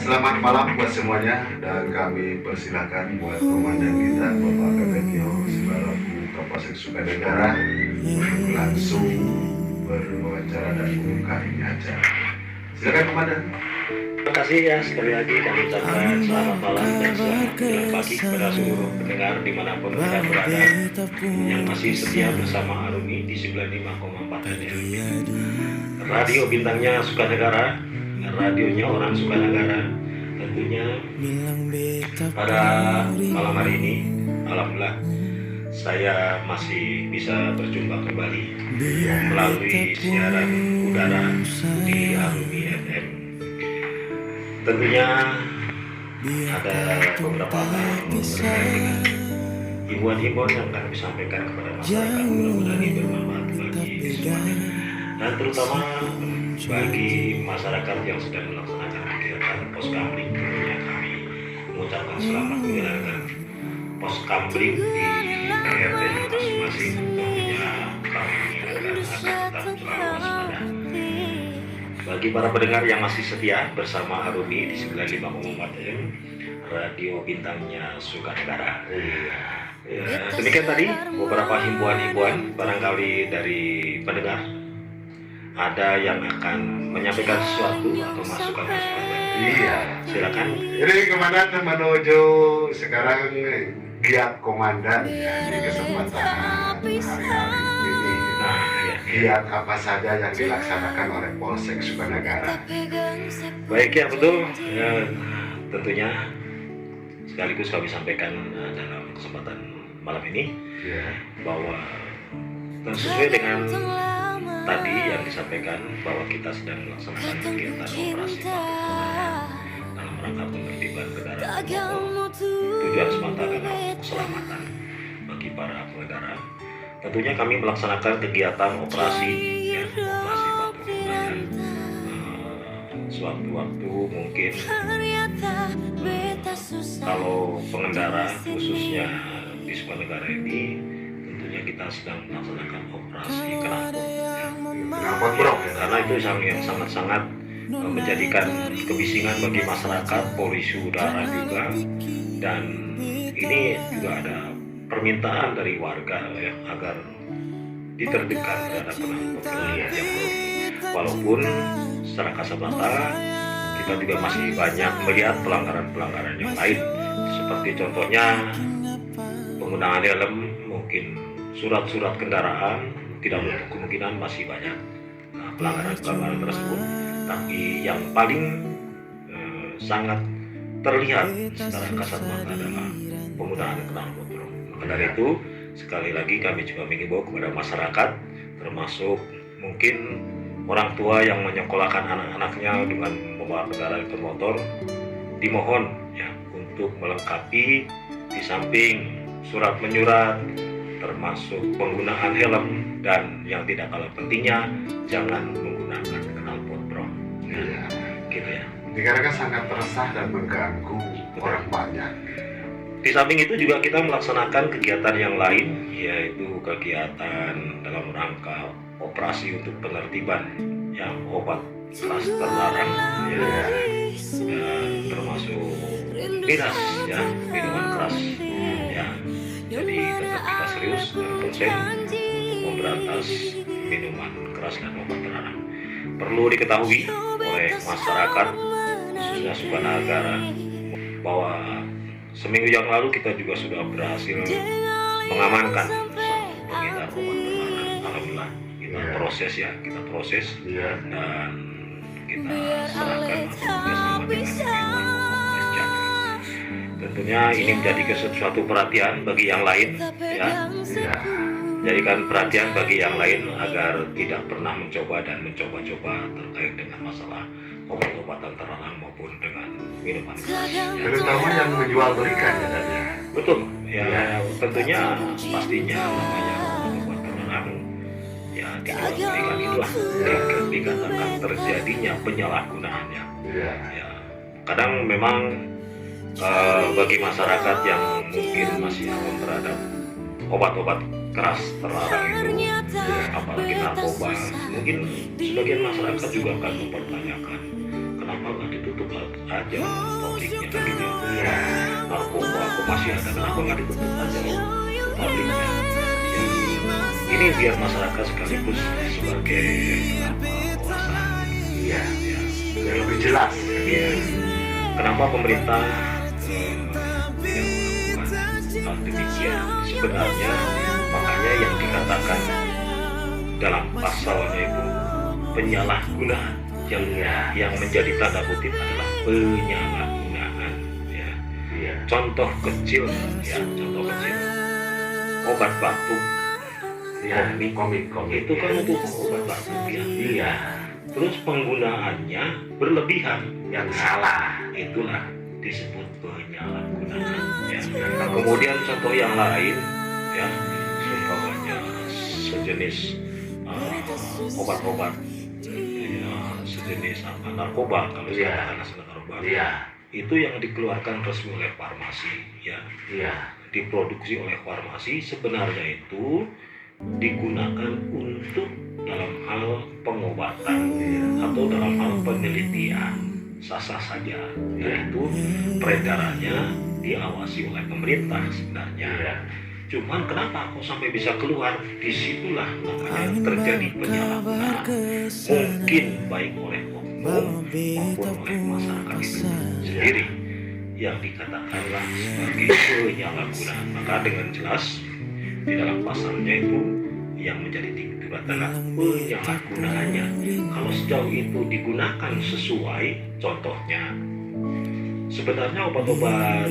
Selamat malam buat semuanya dan kami persilakan buat komandan kita Bapak Kadetio Sibarapu Kapolsek Sukanegara untuk langsung berwawancara dan membuka ini acara. Silakan komandan. Terima kasih ya sekali lagi kami ucapkan selamat malam dan selamat pagi kepada seluruh pendengar dimanapun Anda berada yang masih setia bersama Arumi di 95,4 FM. Radio bintangnya Sukanegara, radionya orang Sukanegara. Tentunya pada malam hari ini alhamdulillah saya masih bisa berjumpa kembali melalui siaran udara di Arumi FM. Tentunya ada beberapa hal terkait dengan himbauan-himbauan yang akan kami sampaikan kepada masyarakat, mudah-mudahan ini bermanfaat bagi semuanya dan terutama bagi masyarakat yang sedang melaksanakan kegiatan poskamling. Tentunya kami mengucapkan selamat menjalankan poskamling di RT masing-masing. Tentunya kami mengingatkan agar tetap selalu waspada. Bagi para pendengar yang masih setia bersama Arumi di 95,4 FM, radio bintangnya Sukanegara. Ya, demikian tadi beberapa himbauan-himbauan barangkali dari pendengar. Ada yang akan menyampaikan sesuatu atau masukan-masukan. Iya, Silakan. Jadi komandan menuju sekarang giat komandan ya, di kesempatan hari-hari ini. Nah, ya. Giat apa saja yang dilaksanakan oleh Polsek Sukanegara? Baik ya, betul. Ya, tentunya sekaligus kami sampaikan dalam kesempatan malam ini Ya. bahwa sesuai dengan tadi yang disampaikan bahwa kita sedang melaksanakan kegiatan operasi patuh dalam rangka penertiban kendaraan bermotor. Tujuan semata adalah keselamatan bagi para pengendara. Tentunya kami melaksanakan kegiatan operasi operasi patuh dan sewaktu-waktu mungkin kalau pengendara khususnya di Sukanegara ini tentunya kita sedang melaksanakan operasi Knalpot bro. karena itu yang sangat-sangat menjadikan kebisingan bagi masyarakat, polusi udara juga, dan ini juga ada permintaan dari warga ya, agar ditertibkan terhadap knalpot yang walaupun secara kasat mata kita juga masih banyak melihat pelanggaran-pelanggaran yang lain, seperti contohnya penggunaan helm, mungkin surat-surat kendaraan tidak menutup kemungkinan masih banyak pelanggaran-pelanggaran tersebut. Tapi yang paling sangat terlihat secara kasat mata adalah penggunaan knalpot. Maka dari itu sekali lagi kami juga mengimbau kepada masyarakat, termasuk mungkin orang tua yang menyekolahkan anak-anaknya dengan membawa kendaraan bermotor, dimohon ya untuk melengkapi di samping surat menyurat, termasuk penggunaan helm, dan yang tidak kalah pentingnya jangan menggunakan knalpot bro. Iya. Gitu ya. Dikarenakan sangat resah dan mengganggu orang banyak. Di samping itu juga kita melaksanakan kegiatan yang lain, yaitu kegiatan dalam rangka operasi untuk penertiban yang obat keras terlarang ya, dan termasuk miras ya, minuman keras ya. Jadi tetap kita serius dan konsen memberantas minuman keras dan obat terlarang. Perlu diketahui oleh masyarakat khususnya Sukanegara bahwa seminggu yang lalu kita juga sudah berhasil mengamankan pengedar obat terlarang. Alhamdulillah kita proses ya, kita proses dan kita serahkan bersama dengan Polres Jatim. Tentunya ini menjadi sesuatu perhatian bagi yang lain ya. Jadikan perhatian bagi yang lain agar tidak pernah mencoba dan mencoba-coba terkait dengan masalah obat-obatan terlarang maupun dengan minuman keras. Terutama yang menjual belikan ya dan ya. Betul ya, tentunya pastinya namanya obat terlarang ya dijual belikan itulah yang dikatakan terjadinya penyalahgunaannya. Ya, kadang memang bagi masyarakat yang mungkin masih awam terhadap obat-obat keras terlarang itu ya, apalagi narkoba, mungkin sebagian masyarakat juga akan mempertanyakan kenapa nggak ditutup aja publiknya kan gitu. Iya. Narkoba kok masih ada, kenapa nggak ditutup aja publiknya ya. Ini biar masyarakat sekaligus sebagai wawasan Iya. ya. Biar lebih jelas. Iya. Kenapa pemerintah tidak melakukan hal demikian? Sebenarnya makanya yang dikatakan dalam pasalnya itu penyalahgunaan yang menjadi tanda kutip adalah penyalahgunaan ya. Iya. Contoh kecil ya, contoh kecil obat batuk Iya. komik itu kan untuk obat batuk ya. Iya. Terus penggunaannya berlebihan, Yang salah. itulah disebut penyalahgunaan ya. Nah, kemudian contoh yang lain ya, seumpamanya sejenis obat-obat ya, sejenis narkoba, kalau Iya. dikatakan narkoba Iya. itu yang dikeluarkan resmi oleh farmasi ya, Iya. diproduksi oleh farmasi, sebenarnya itu digunakan untuk dalam hal pengobatan atau dalam hal penelitian, sah-sah saja, yaitu peredarannya diawasi oleh pemerintah sebenarnya. Iya. Cuman kenapa kok sampai bisa keluar? Disitulah makanya terjadi penyalahgunaan, mungkin baik oleh oknum maupun oleh masyarakat itu sendiri yang dikatakanlah sebagai penyalahgunaan. Maka dengan jelas di dalam pasalnya itu yang menjadi titik adalah penyalahgunaannya. Kalau sejauh itu digunakan sesuai, contohnya sebenarnya obat-obat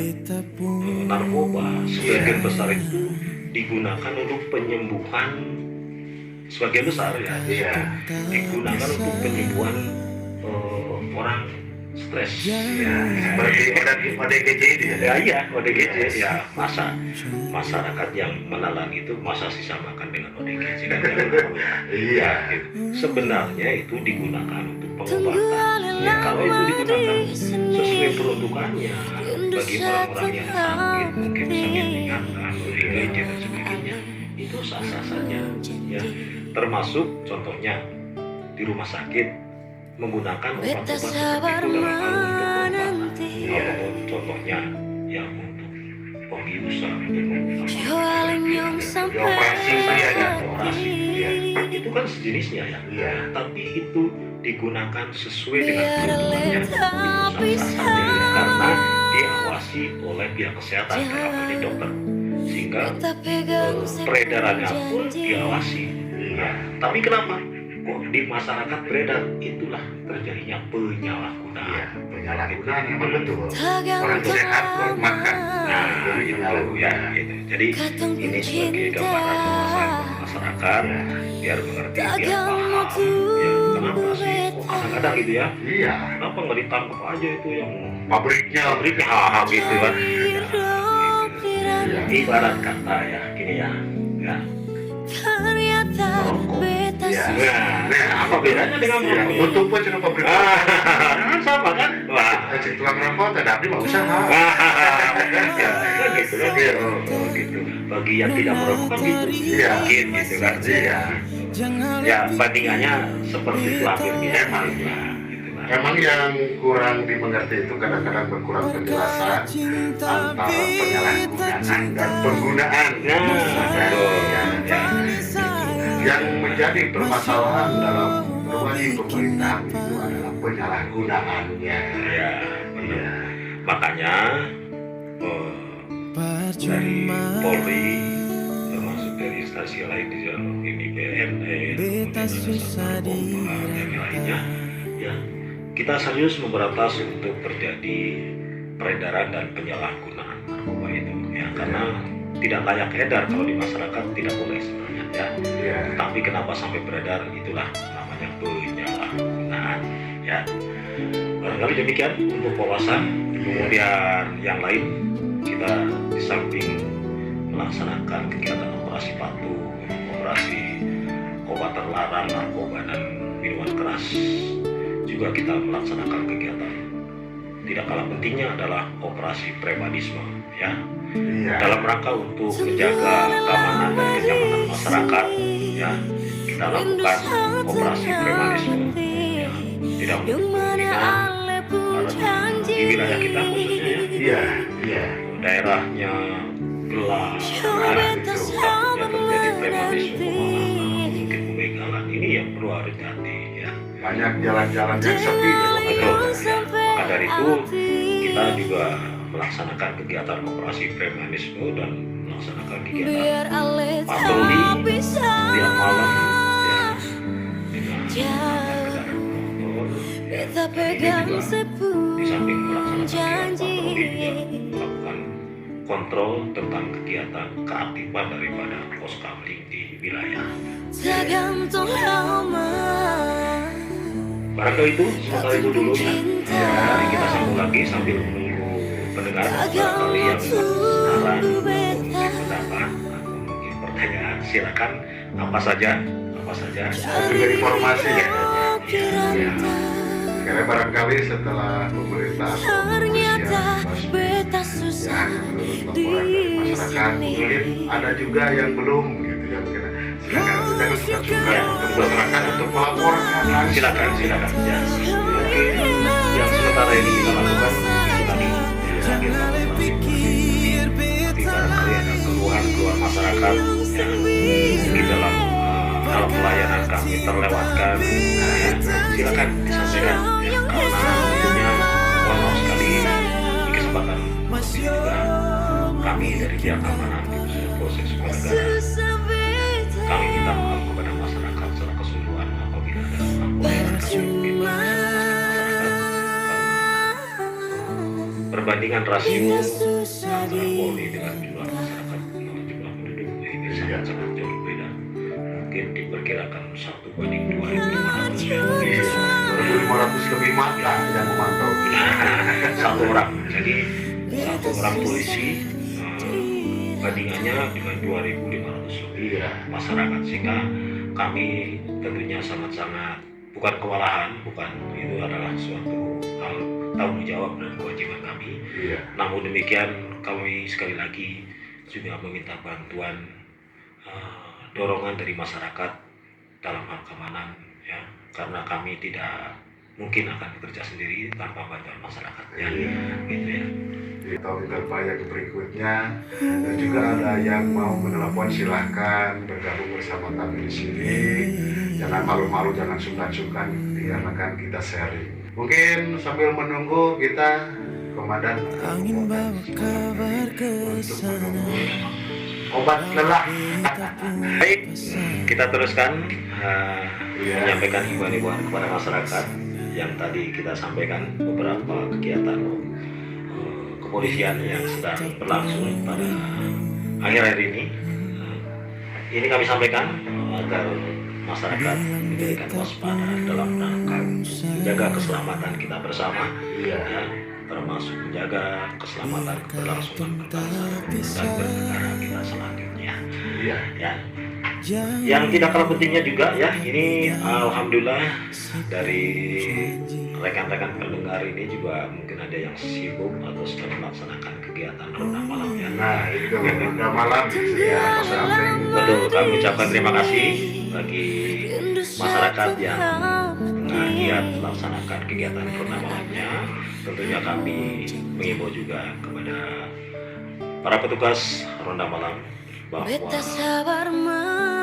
narkoba sebagian besar itu digunakan untuk penyembuhan, sebagian besar ya, Iya. digunakan untuk penyembuhan orang stres Ya, seperti ODGJ itu ya. ya. Iya, ODGJ ya. Masa masyarakat yang menelan itu masa disamakan dengan ODGJ kan jangan tahu ya. Iya. Gitu. Sebenarnya itu digunakan untuk pengobatan ya. Kalau itu digunakan sesuai peruntukannya bagi orang-orang yang sakit, mungkin sakit ringan, ODGJ dan sebagainya, itu sah-sah saja ya. Termasuk contohnya di rumah sakit menggunakan obat-obat seperti itu dalam hal untuk pengobatan, atau contohnya yang untuk pembiusan, untuk Operasi ya, ya. operasi ya. Itu kan sejenisnya ya. Iya. Tapi itu digunakan sesuai dengan peruntukannya, itu sah-sah saja karena diawasi oleh pihak kesehatan dalam hal ini dokter, sehingga peredarannya pun diawasi. Iya. Tapi kenapa kok di masyarakat beredar? Itulah terjadinya penyalahgunaan. Iya. Penyalahgunaan memang betul. Orang sehat kok makan. Nah, itu ya, gitu. Jadi ini sebagai gambaran wawasan masyarakat biar mengerti, biar paham. Ya, kenapa sih? Kok kadang-kadang gitu ya? Iya. Kenapa nggak ditangkap aja itu yang Pabriknya. gitu kan? Iya. Ibarat kata ya, gini ya. Iya. Nah, apa bedanya dengan Iya. merokok? Untuk apa cina pabrik? Kan sama kan? Wah. Cek tukang rokok, tidak ada usaha. Kan gitu kan? Iya. Oh, gitu. Bagi yang tidak merokok kan gitu. Iya. Mungkin gitu kan? Iya. Ya bandingannya seperti itu hampir mirip. Emang. Ya, gitu kan. Emang yang kurang dimengerti itu kadang-kadang berkurang penjelasan antara penyalahgunaan dan penggunaan. Nah, betul. Ya. Ya. Yang menjadi permasalahan dalam berwajib pemerintah itu adalah penyalahgunaannya. Ya, benar. Iya. Makanya dari Polri, termasuk dari instansi lain di dalam ini BNN, kemudian dan lainnya, ya kita serius memberantas untuk terjadi peredaran dan penyalahgunaan narkoba itu, ya karena tidak layak edar kalau di masyarakat, tidak boleh sebenarnya ya. Iya. Tapi kenapa sampai beredar, itulah namanya penyalahgunaan ya. Barangkali demikian untuk wawasan. Kemudian yang lain, kita di samping melaksanakan kegiatan operasi patuh, operasi obat terlarang, narkoba dan minuman keras, juga kita melaksanakan kegiatan tidak kalah pentingnya adalah operasi premanisme ya. Iya. Dalam rangka untuk menjaga keamanan dan kenyamanan masyarakat ya, kita lakukan operasi premanisme ya. Tidak menutup kemungkinan di wilayah kita khususnya ya, Iya. daerahnya gelap, takutnya terjadi premanisme, mungkin pembegalan, ini yang perlu hati-hati ya. Banyak jalan-jalan yang sepi ya, Betul ya. Maka dari itu kita juga melaksanakan kegiatan operasi premanisme dan melaksanakan kegiatan patroli tiap malam ya, dengan menggunakan kendaraan bermotor ya. Dan ini juga di samping melaksanakan kegiatan patroli juga melakukan kontrol tentang kegiatan keaktifan daripada pos kamling di wilayah. Barangkali itu sementara itu dulu ya. Nanti kita sambung lagi sambil menunggu pendengar barangkali yang saran, mungkin pendapat atau mungkin pertanyaan, silakan apa saja. juga informasi ya. Ya. Karena barangkali setelah pemerintah atau kepolisian resmi ya, menurut laporan dari masyarakat mungkin ada juga yang belum gitu ya, mungkin silakan kita suka-suka untuk masyarakat untuk melaporkan langsung. Silakan ya. Mungkin yang sementara ini kita lakukan itu tadi sambil nanti barangkali ada keluhan masyarakat yang mungkin dalam pelayanan kami terlewatkan, ya, silakan disampaikan ya, karena tentunya mohon maaf sekali di kesempatan ini juga kami dari pihak keamanan di Polsek Sukanegara kami minta maaf kepada masyarakat secara keseluruhan apabila ada laporan yang kami mungkin masyarakat perbandingan rasio antara Polri dengan jumlah masyarakat atau jumlah penduduk ini sangat jauh berbeda. Mungkin diperkirakan 1:2.500 ya. 2.500 lebih mata yang memantau. Satu orang, jadi satu orang polisi bandingannya dengan 2.500 lebih masyarakat, sehingga kami tentunya sangat-sangat bukan kewalahan, bukan, itu adalah suatu hal tanggung jawab dan kewajiban kami. Namun demikian kami sekali lagi juga meminta bantuan dorongan dari masyarakat dalam hal keamanan ya, karena kami tidak mungkin akan bekerja sendiri tanpa bantuan masyarakat ya, gitu ya. Di tahun terbayang berikutnya dan juga ada yang mau menelepon silahkan bergabung bersama kami di sini. Jangan malu-malu, jangan sungkan-sungkan, dikarenakan kita sharing. Mungkin sambil menunggu kita komandan angin bawa kabar ke sana. Obat lelah. Baik, kita teruskan menyampaikan himbauan kepada masyarakat yang tadi kita sampaikan beberapa kegiatan kepolisian yang sedang berlangsung pada akhir-akhir ini. Ini kami sampaikan agar masyarakat menjadikan waspada dalam rangka menjaga keselamatan kita bersama, ya, termasuk menjaga keselamatan keberlangsungan berbangsa dan bernegara kita selanjutnya. Ya. Yang tidak kalah pentingnya juga ya, ini alhamdulillah dari rekan-rekan pendengar ini juga mungkin ada yang sibuk atau sedang melaksanakan kegiatan ronda malam ya. Nah, itu ronda malam ya, betul, kami ucapkan terima kasih bagi masyarakat yang giat melaksanakan kegiatan ronda malamnya. Tentunya kami mengimbau juga kepada para petugas ronda malam bahwa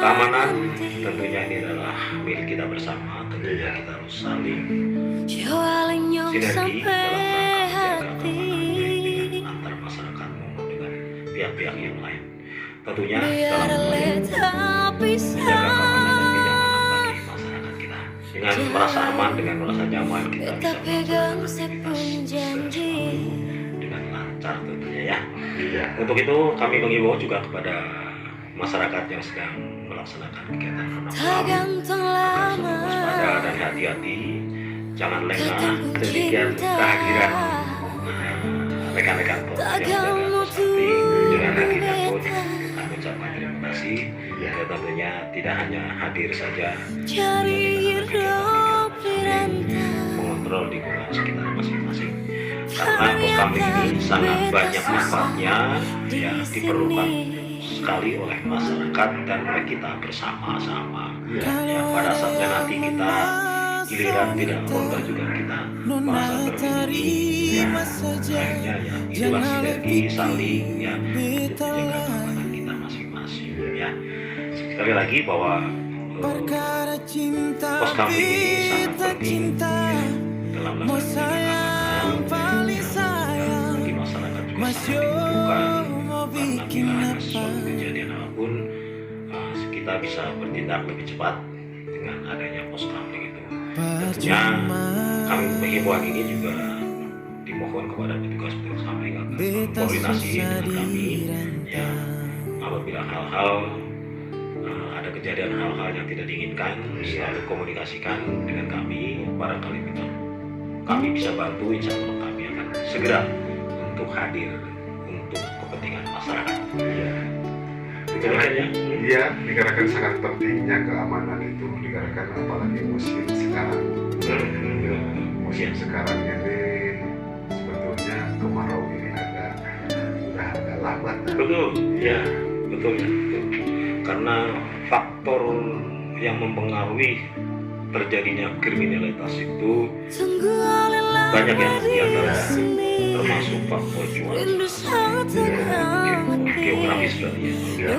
keamanan tentunya ini adalah milik kita bersama. Tentunya kita harus saling sinergi dalam rangka menjaga keamanan baik dengan antar masyarakat maupun dengan pihak-pihak yang lain. Tentunya dalam menjaga keamanan dan kenyamanan bagi masyarakat kita. Dengan merasa aman, dengan merasa nyaman, kita bisa melaksanakan aktivitas dengan lancar tentunya ya. Untuk itu kami mengimbau juga kepada masyarakat yang sedang melaksanakan kegiatan ronda malam agar selalu waspada dan hati-hati, jangan lengah. Demikian kehadiran rekan-rekan polisi yang jaga samping dengan hatinya pun kami ucapkan terima kasih. Ya, tentunya tidak hanya hadir saja, mengontrol lingkungan sekitar masing-masing. Karena pos kamling ini sangat banyak manfaatnya, ya, diperlukan sekali oleh masyarakat dan oleh kita bersama-sama. Ya, pada saatnya nanti kita giliran tidak ronda juga kita merasa terlindungi. Ya, akhirnya ya itulah sinergi saling ya untuk menjaga keamanan kita masing-masing ya. Sekali lagi bahwa pos kamling ini sangat penting ya, dalam menjaga keamanan bagi masyarakat juga sangat dibutuhkan, karena bila ada suatu kejadian apapun kita bisa bertindak lebih cepat dengan adanya pos kamling itu. Tentunya kami himbauan ini juga dimohon kepada petugas kamling agar berkoordinasi dengan kami ya, apabila hal-hal ada kejadian hal-hal yang tidak diinginkan selalu komunikasikan dengan kami, barangkali kami bisa bantu, insya Allah kami akan segera untuk hadir untuk kepentingan masyarakat. Iya, dikarenakan sangat pentingnya keamanan itu, dikarenakan apalagi musim sekarang. Musim sekarang ini sebetulnya kemarau ini udah agak lambat. Betul, ya, betul ya. Karena faktor yang mempengaruhi terjadinya kriminalitas itu banyak ya, diantaranya termasuk faktor cuaca, geografis berarti ya,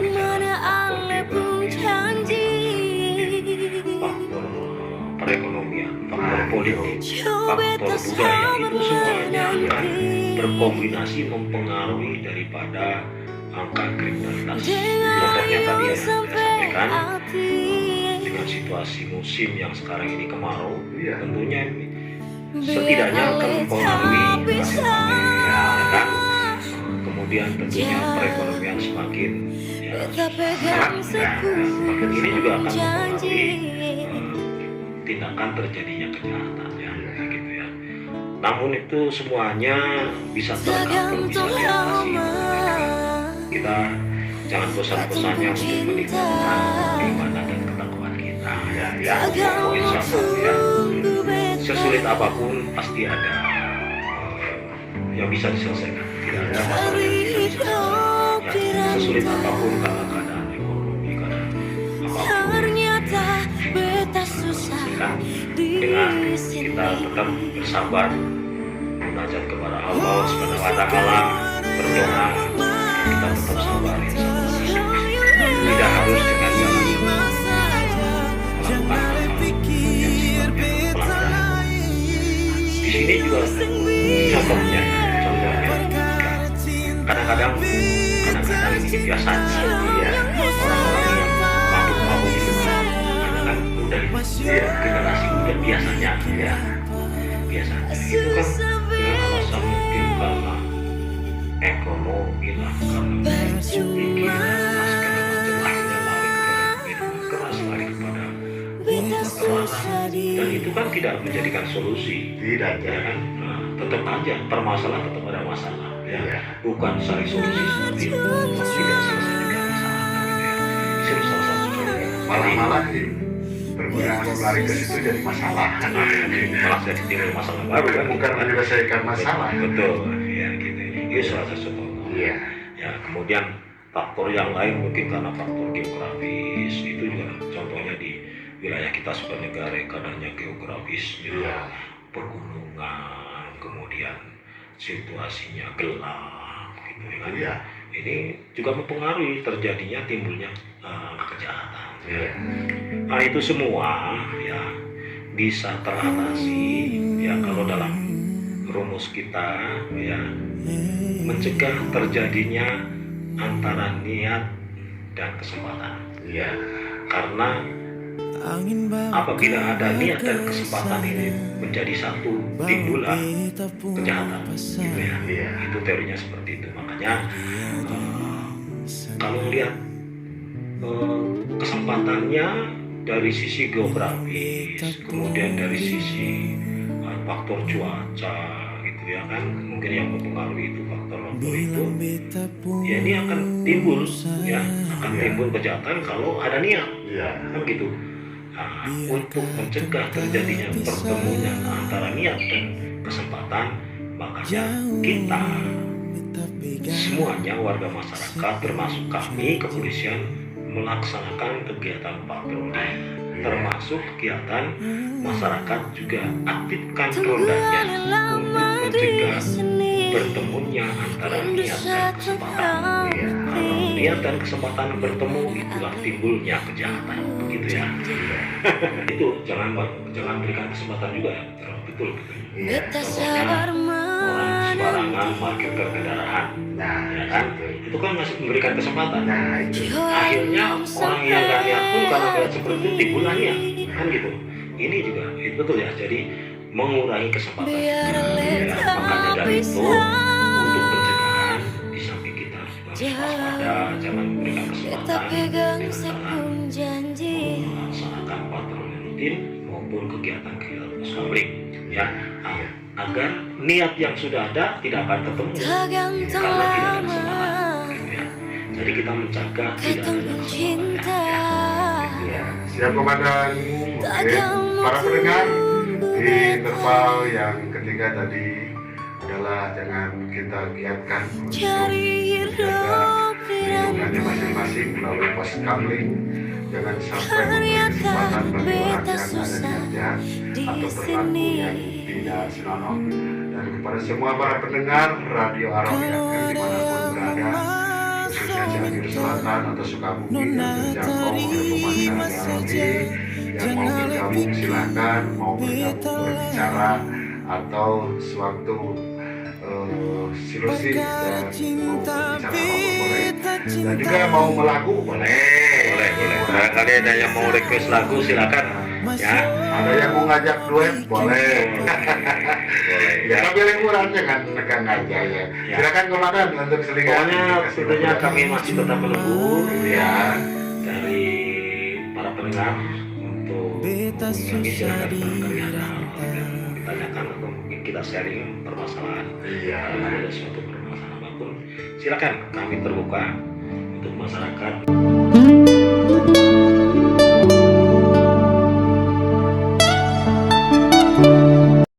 faktor perekonomian, faktor politik, faktor budaya, itu semuanya akan berkombinasi mempengaruhi daripada angka kriminalitas. Contohnya tadi yang saya sampaikan, dengan situasi musim yang sekarang ini kemarau, tentunya setidaknya akan mempengaruhi hasil panen, kemudian tentunya perekonomian semakin semakin ini juga akan mempengaruhi tindakan terjadinya kejahatan ya, gitu ya. Namun itu semuanya bisa tercover, bisa diatasi. Kita jangan bosan-bosannya untuk meningkatkan keimanan dan ketakwaan kita ya, insya Allah ya. Sesulit apapun pasti ada yang bisa diselesaikan, tidak ada masalah yang bisa diselesaikan ya, sesulit apapun karena keadaan ekonomi, karena apapun kan, dengan kita tetap bersabar, munajat kepada Allah Subhanahu wa Ta'ala, berdoa, kita tetap sabar insya Allah. Tidak harus dengan jalan melakukan di sini juga contohnya kadang-kadang ini biasanya ya, orang-orang yang mabuk-mabuk itu kan udah generasi muda biasanya ya, biasanya itu kan dengan alasan mungkin karena ekonomi lah, karena pikiran akhirnya lari ke minuman keras, lari kepada dan itu kan tidak menjadikan solusi, tidak ya kan. Tetap aja permasalahan, tetap ada masalah ya, bukan cari solusi seperti itu tidak selesai juga masalah gitu ya. Itu salah satu contoh, malah berguna lari ke situ jadi masalah, malah jadi timbul masalah baru kan, bukan menyelesaikan masalah. Betul ya, gitu. Itu salah satu contoh ya. Kemudian faktor yang lain mungkin karena faktor geografis, itu juga contohnya di wilayah kita sebagai negara karenanya geografisnya pegunungan, kemudian situasinya gelap gitu kan. Ini juga mempengaruhi terjadinya timbulnya kejahatan. Nah itu semua ya bisa teratasi ya kalau dalam rumus kita ya, mencegah terjadinya antara niat dan kesempatan ya, karena apabila ada niat dan kesempatan ini menjadi satu, timbullah kejahatan gitu ya. Itu teorinya seperti itu. Makanya kalau lihat kesempatannya dari sisi geografis, kemudian dari sisi faktor cuaca gitu ya kan, mungkin yang mempengaruhi itu faktor itu ya, ini akan timbul ya, akan timbul kejahatan kalau ada niat kan gitu. Nah, untuk mencegah terjadinya pertemuan antara niat dan kesempatan, makanya kita semuanya warga masyarakat termasuk kami kepolisian melaksanakan kegiatan patroli termasuk kegiatan masyarakat juga aktifkan rodanya untuk mencegah bertemunya antara niat dan kesempatan. Kalau niat dan kesempatan bertemu, itulah timbulnya kejahatan, begitu ya. Itu jangan berikan kesempatan juga ya, betul. Contohnya orang sembarangan parkirkan kendaraan, ya kan? Itu kan masih memberikan kesempatan. Akhirnya orang yang gak niat pun karena melihat seperti itu timbullah niat, kan gitu. Ini juga itu betul ya. Jadi mengurangi kesempatan. Makanya dari itu untuk pencegahan di samping kita harus waspada, jangan memberikan kesempatan melaksanakan patroli rutin maupun kegiatan-kegiatan skambling, ya, agar niat yang sudah ada tidak akan ketemu karena tidak ada kesempatan, gitu ya. Jadi kita menjaga tidak ada kesempatan, ya. Siap komandan. Para pendengar, di interval yang ketiga tadi adalah jangan kita giatkan untuk menjaga lingkungannya masing-masing melalui pos skambling. Jangan sampai memberi kesempatan bagi orang yang ada niatnya atau berlaku yang tidak senonoh. Dan kepada semua para pendengar Radio Arawi yang dimanapun berada, khususnya Cianjur Selatan atau Sukabumi yang terjangkau oleh pemancar Arawi, yang mau bergabung silakan, mau bergabung berbicara atau sewaktu silusi dan mau berbicara apapun boleh, dan juga mau melagu boleh. Barangkali ada yang mau request lagu silakan, ya. Ada yang mau ngajak duet boleh. Boleh. Ya, tapi yang murah jangan nekan aja ya. Silakan komandan untuk selingan. Pokoknya tentunya kami masih tetap menunggu, ya, dari para pendengar untuk mengulangi silakan barangkali ada yang mau ditanyakan atau mungkin kita sharing permasalahan. Iya. Kalau ada suatu permasalahan apapun, silakan, kami terbuka untuk masyarakat.